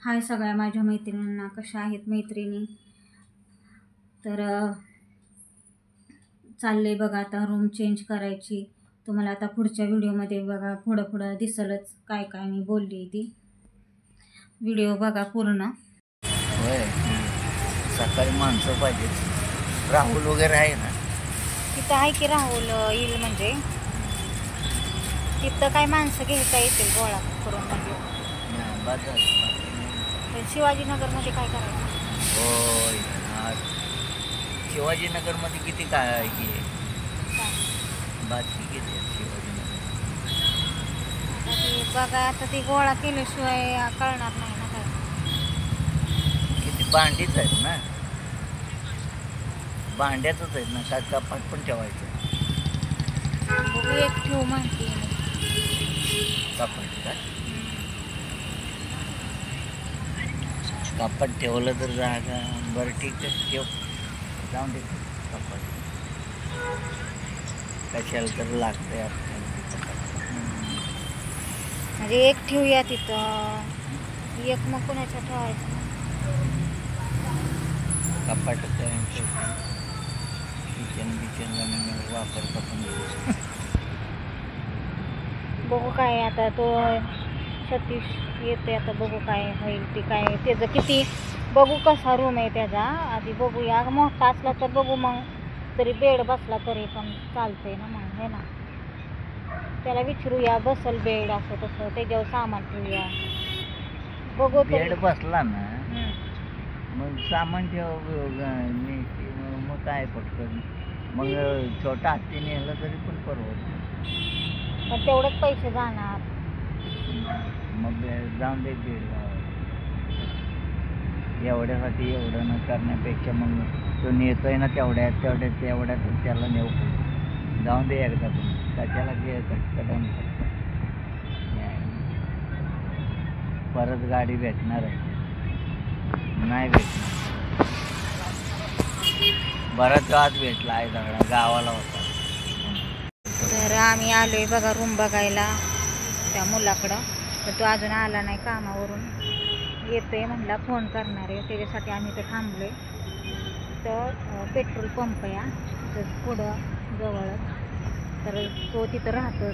हाय सगळ्या माझ्या मैत्रिणींना, कशा आहेत मैत्रिणी? तर चालले बघा आता रूम चेंज करायची. तुम्हाला आता पुढच्या व्हिडिओमध्ये बघा पुढं दिसलच काय काय मी बोलली ती. व्हिडिओ बघा पूर्ण. होय, सकाळी माणसं पाहिजे. राहुल वगैरे आहे ना तिथं? आहे की राहुल येईल म्हणजे तिथं काय माणसं घेता येतील गोळा करून म्हणजे. शिवाजीनगरमध्ये काय करायचं? होय, शिवाजीनगरमध्ये किती काय हे बातमी किती आहे शिवाजीनगर. बघा आता ती गोळा केल्याशिवाय कळणार नाही ना काय. किती भांडीच आहेत ना, भांड्यातच आहेत ना, काय कपाट पण ठेवायचं. बघू एक ठेवू म्हणते कपाट का कपाट ठेवलं तर जागा. बरं ठीक आहे, ठेव, जाऊन दे कपाट. कशाला तर लागतंय म्हणजे एक ठेवूया तिथं, एक मग कोणाच्या ठेवायचं कपाट. किचन बिचनला मी वापरतो पण. बघू काय आता तो सतीश येते, आता बघू काय होईल ते. काय त्याचं किती बघू कसा रूम आहे त्याचा आधी बघूया. मोठा असला तर बघू, मग तरी बेड बसला तरी पण चालतंय ना मग, है ना. त्याला विचारूया बसल बेड असं तसं, त्याच्यावर सामान ठेवूया. बघू बेड बसला ना मग सामान ठेव. मग काय पटकन मग छोटा हत्ती नेलं तरी पण परवडतं. पण तेवढेच पैसे जाणार. मग जाऊन दे बेड. एवढ्यासाठी एवढं न करण्यापेक्षा मग तो नेतोय ना तेवढ्यात त्याला नेऊ. जाऊन दे एकदा पण, कशाला कटकटून परत गाडी भेटणार आहे? नाही भेटणार. बराच आज भेटला आहे सगळा, गावाला होता. तर आम्ही आलोय बघा रूम बघायला त्या मुलाकडं. तर तो अजून आला नाही कामावरून, येतोय म्हणला फोन करणार आहे, त्याच्यासाठी आम्ही इथं थांबलोय. तर पेट्रोल पंप आहे तर पुढं जवळच, तर तो तिथं राहतो.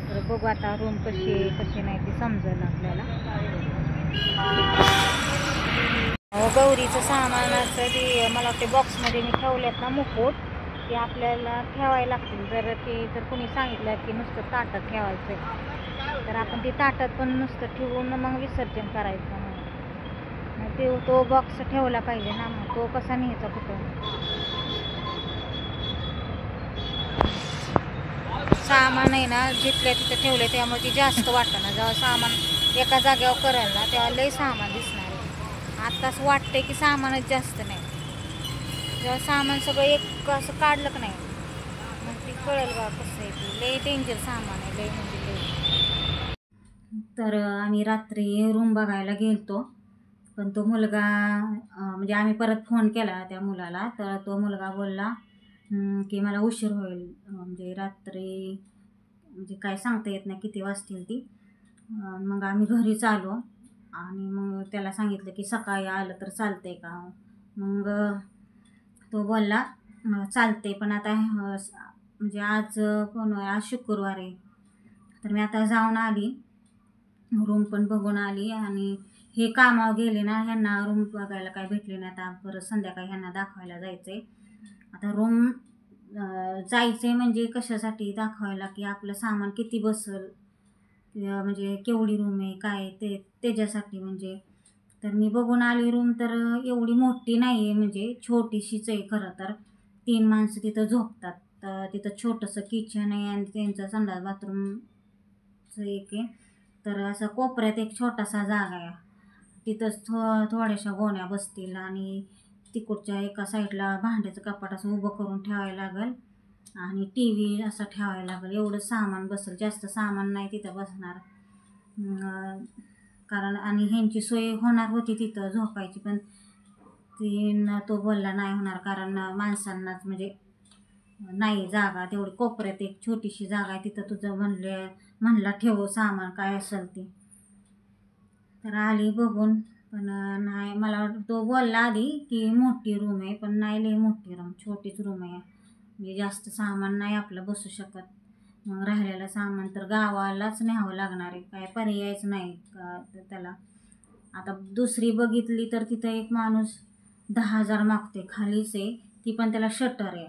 तर बघू आता रूम कशी आहे कशी नाही ते समजेल आपल्याला. गौरीचं सामान असं ते मला वाटते बॉक्समध्ये मी ठेवल्यात ना मुकुट, ते आपल्याला ठेवायला लागतील. जर कोणी सांगितलं की नुसतं ताटात ठेवायचं तर आपण ती ताटात पण नुसतं ठेवून मग विसर्जन करायचं. मग तो बॉक्स ठेवला पाहिजे ना, मग तो कसा न्यायचा कुठं. सामान आहे ना जिथल्या तिथं ठेवलं त्यामुळे ती जास्त वाटतं ना. जेव्हा सामान एका जागेवर करेल ना तेव्हा लई सामान दिसणार आहे. आत्ताच वाटतंय की सामानच जास्त नाही. जेव्हा सामान सगळं एक असं काढलं का नाही मग ती कळेल बा कसं आहे. ती लई डेंजर सामान आहे, लई म्हणजे लई. तर आम्ही रात्री रूम बघायला गेलतो, पण तो मुलगा म्हणजे आम्ही परत फोन केला त्या मुलाला, तर तो मुलगा बोलला की मला उशीर होईल, म्हणजे रात्री म्हणजे काय सांगता येत नाही किती वाजतील ती. मग आम्ही घरीच आलो आणि मग त्याला सांगितलं की सकाळी आलं तर चालतंय का. मग तो बोलला चालते, पण आता म्हणजे आज आज शुक्रवार आहे. तर मी आता जाऊन आली, रूम पण बघून आली. आणि हे कामावर गेले ना, ह्यांना रूम बघायला काय भेटले नाही. आता परत संध्याकाळी ह्यांना दाखवायला जायचं आहे. आता रूम जायचं म्हणजे कशासाठी दाखवायला की आपलं सामान किती बसल, म्हणजे केवढी रूम आहे काय त्याच्यासाठी. म्हणजे तर मी बघून आली रूम, तर एवढी मोठी नाही आहे, म्हणजे छोटीशीच आहे खरं तर. 3 माणसं तिथं झोपतात. तर तिथं छोटंसं किचन आहे आणि त्यांचं संडास बाथरूमचं एक आहे. तर असं कोपऱ्यात एक छोटासा जागा आहे, तिथंच थोड्याशा गोण्या बसतील आणि तिकडच्या एका साईडला भांड्याचं कपाट असं उभं करून ठेवायला लागेल आणि TV असं ठेवायला लागेल. एवढं सामान बसेल, जास्त सामान नाही तिथं बसणार. कारण आणि ह्यांची सोय होणार होती तिथं झोपायची, पण तो बोलला नाही होणार, कारण माणसांनाच म्हणजे नाही जागा तेवढी. कोपऱ्यात एक छोटीशी जागा आहे, तिथं तुझं म्हणला ठेव सामान काय असेल ते. तर आली बघून, पण नाही, मला वाटतं तो बोलला आधी की मोठी रूम आहे, पण नाही, लई मोठी रूम, छोटीच रूम आहे. म्हणजे जास्त सामान नाही आपलं बसू शकत. मग राहिलेलं सामान तर गावालाच न्यावं लागणार आहे, काय पर्यायच नाही का त्याला. आता दुसरी बघितली तर तिथं एक माणूस 10,000 मागते, खालीच आहे ती, पण त्याला शटर आहे.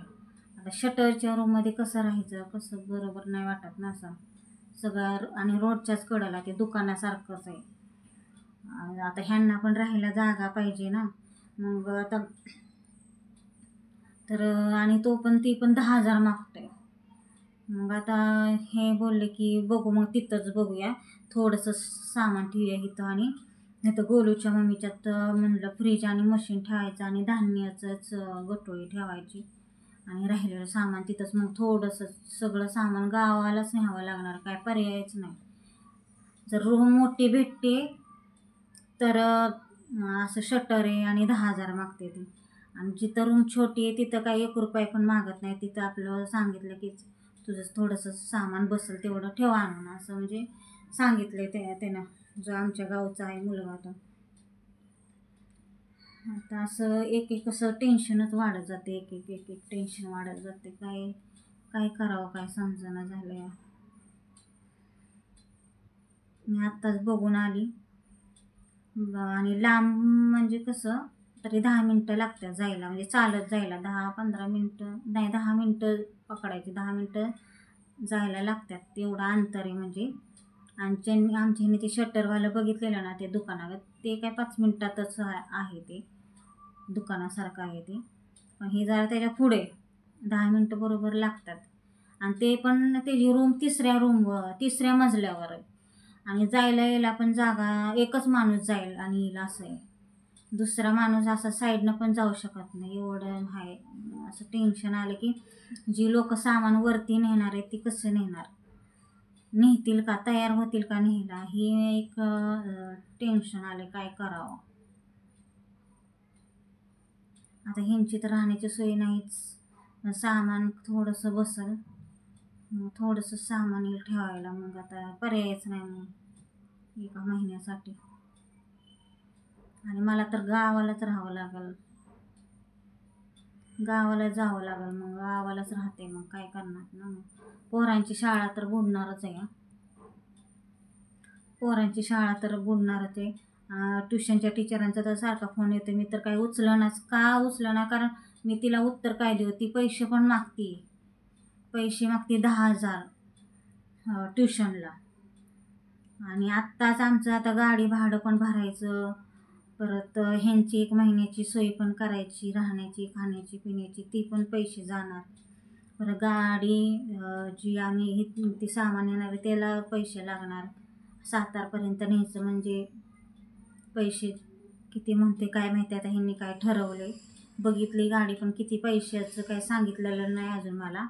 आता शटरच्या रूममध्ये कसं राहायचं, कसं बरोबर नाही वाटत ना असं सगळं. आणि रोडच्याच कडेला ते दुकानासारखंच आहे. आता ह्यांना पण राहायला जागा पाहिजे ना. मग आता तर आणि तो पण ती पण 10,000 मागतोय. मग आता हे बोलले की बघू, मग तिथंच बघूया, थोडंसं सामान ठेवूया इथं. आणि नाही तर गोलूच्या मम्मीच्यात म्हणलं फ्रीज आणि मशीन ठेवायचं आणि धान्याचंच गटोळी ठेवायची आणि राहिलेलं सामान तिथंच. मग थोडंसं सगळं सामान गावालाच न्यावं लागणार, काय पर्यायच नाही. जर रूम मोठी भेटते तर असं शटर आहे आणि 10,000 मागते ती. आणि जिथं रूम छोटी आहे तिथं काही 1 रुपया पण मागत नाही. तिथं आपलं सांगितलं की तुझं थोडंसं सामान बसेल तेवढं ठेवा आणून, असं म्हणजे सांगितलं त्यानं, जो आमच्या गावचा आहे मुलगा तो. आता असं एक एक असं टेन्शनच वाढत जाते, एक एक एक एक टेन्शन वाढत जाते. काय काय करावं काय समजेना झालं. मी आत्ताच बघून आली. आणि लांब म्हणजे कसं तरी 10 मिनटं लागतात जायला, म्हणजे चालत जायला 10-15 मिनटं नाही, 10 मिनटं पकडायची, 10 मिनटं जायला लागतात, तेवढं अंतर आहे. म्हणजे आमच्याने ते शटरवालं बघितलेलं ना ते दुकानात, ते काय 5 मिनटातच आहे, ते दुकानासारखं आहे ते. पण हे जरा त्याच्या पुढे 10 मिनटं बरोबर लागतात. आणि ते पण त्याची रूम तिसऱ्या मजल्यावर आहे. आणि जायला यायला पण जागा, एकच माणूस जाईल आणि येईल असं आहे. दुसरा माणूस असा साईडनं पण जाऊ शकत नाही, एवढं आहे. असं टेन्शन आलं की जी लोक सामान वरती नेणार आहेत ती कसं नेणार, नेतील का, तयार होतील का न्यायला, ही एक टेन्शन आले, काय करावं. आता ह्यांची तर राहण्याची सोय नाहीच, सामान थोडंसं बसल, थोडंसं सामान येईल ठेवायला. मग आता पर्यायच नाही मग 1 महिन्यासाठी. आणि मला तर गावालाच राहावं लागेल, गावाला जावं लागेल. मग गावालाच राहते, मग काय करणार ना. मग पोरांची शाळा तर बुडणारच आहे, पोरांची शाळा तर बुडणारच आहे. ट्युशनच्या टीचरांचा तर सारखा फोन येतो, मी तर काय उचलना, कारण मी तिला उत्तर काय देऊ. ती पैसे पण मागते 10,000 ट्युशनला. आणि आत्ताच आमचं आता गाडी भाडं पण भरायचं, परत ह्यांची 1 महिन्याची सोय पण करायची, राहण्याची खाण्याची पिण्याची, ती पण पैसे जाणार. परत गाडी जी आम्ही ती सामान येणार आहे त्याला पैसे लागणार. सातारपर्यंत न्यायचं म्हणजे पैसे किती म्हणते काय माहिती. आता ह्यांनी काय ठरवले, बघितली गाडी, पण किती पैशाचं काय सांगितलेलं नाही अजून मला.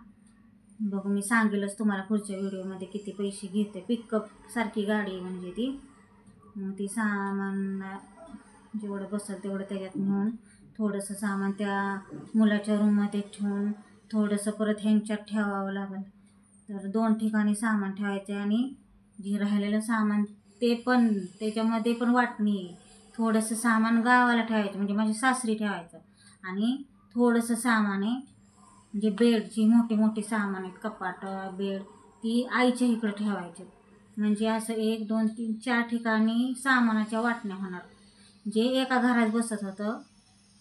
बघू, मी सांगेलच तुम्हाला पुढच्या व्हिडिओमध्ये किती पैसे घेते. पिकअप सारखी गाडी आहे म्हणजे ती. मग ती सामान जेवढं बसेल तेवढं त्याच्यात नेऊन, थोडंसं सामान त्या मुलाच्या रूममध्ये ठेवून, थोडंसं परत ह्यांच्यात ठेवावं लागेल. तर 2 ठिकाणी सामान ठेवायचं. आणि जे राहिलेलं सामान ते पण त्याच्यामध्ये पण वाटणी आहे. थोडंसं सामान गावाला ठेवायचं, म्हणजे माझ्या सासरी ठेवायचं. आणि थोडंसं सामान आहे, म्हणजे बेडची मोठी सामान आहेत, कपाट बेड, ती आईच्या इकडं ठेवायचे. म्हणजे असं 1 2 3 4 ठिकाणी सामानाच्या वाटण्या होणार. जे एका घरात बसत होतं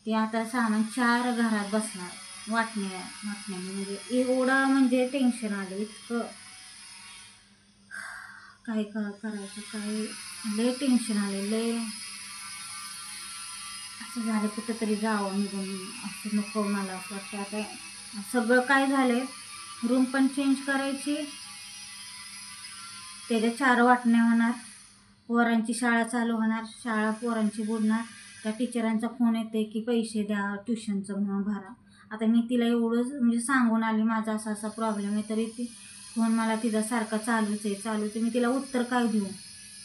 ते आता सामान 4 घरात बसणार वाटण्याने. म्हणजे एवढं म्हणजे टेन्शन आलं, इतकं काय करायचं, काय लय टेन्शन आले, लय असं झालं कुठंतरी जावं निघून, असं नको मला असं वाटतं. आता सगळं काय झालंय, रूम पण चेंज करायची, त्याच्या 4 वाटण्या होणार, पोरांची शाळा चालू होणार, शाळा पोरांची बुडणार. त्या टीचरांचा फोन येते की पैसे द्या ट्युशनचं म्हणून भरा. आता मी तिला एवढंच म्हणजे सांगून आली माझा असा प्रॉब्लेम आहे, तरी ती फोन मला तिचा सारखा चालूच आहे. मी तिला उत्तर काय देऊ,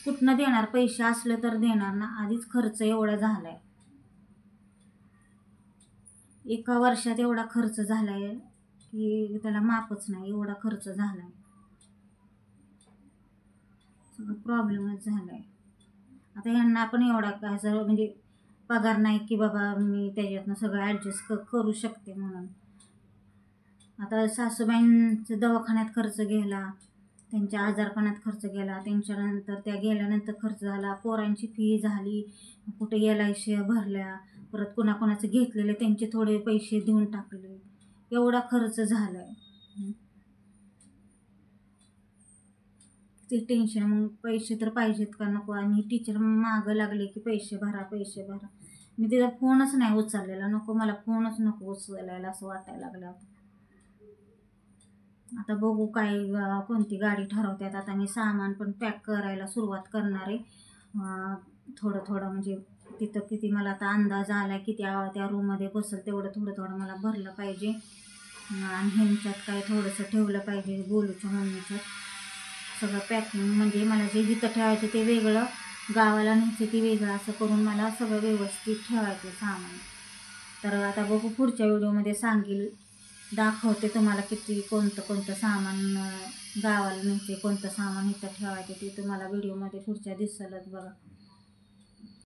कुठनं देणार, पैसे असलं तर देणार ना, आधीच खर्च एवढा झालाय, 1 वर्षात एवढा खर्च झालाय की त्याला मापच नाही, एवढा खर्च झालाय, सगळं प्रॉब्लेमच झालाय. आता ह्यांना पण एवढा काय असं म्हणजे पगार नाही की बाबा मी त्याच्यातनं सगळं ॲडजस्ट करू शकते म्हणून. आता सासूबाईंचं दवाखान्यात खर्च गेला, त्यांच्या आजारपणात खर्च गेला, त्यांच्यानंतर त्या गेल्यानंतर खर्च झाला, पोरांची फी झाली, कुठे LIC भरल्या, परत कोणाकोणाचं घेतलेले त्यांचे थोडे पैसे देऊन टाकले, एवढा खर्च झाला आहे. ते टेन्शन. मग पैसे तर पाहिजेत का नको, आणि टीचर मागं लागले की पैसे भरा पैसे भरा. मी तिचा फोनच नाही उचललेला, नको मला फोनच नको उचलायला असं वाटायला लागलं. आता बघू काय कोणती गाडी ठरवतात. आता मी सामान पण पॅक करायला सुरुवात करणार आहे थोडं थोडं, म्हणजे तिथं किती मला आता अंदाज आला किती त्या रूममध्ये बसेल तेवढं थोडं थोडं मला भरलं पाहिजे. आणि ह्यांच्यात काय थोडंसं ठेवलं पाहिजे, गोलूच्या मम्मीच्यात सगळं पॅकिंग. म्हणजे मला जे जिथं ठेवायचं ते वेगळं, गावाला न्यायचं ते वेगळं, असं करून मला सगळं व्यवस्थित ठेवायचं सामान. तर आता बघू पुढच्या व्हिडिओमध्ये सांगेल, दाखवते तुम्हाला किती कोणतं कोणतं सामान गावाला न्यायचे, कोणतं सामान इथं ठेवायचं ते तुम्हाला व्हिडिओमध्ये पुढच्या दिसेलच बघा.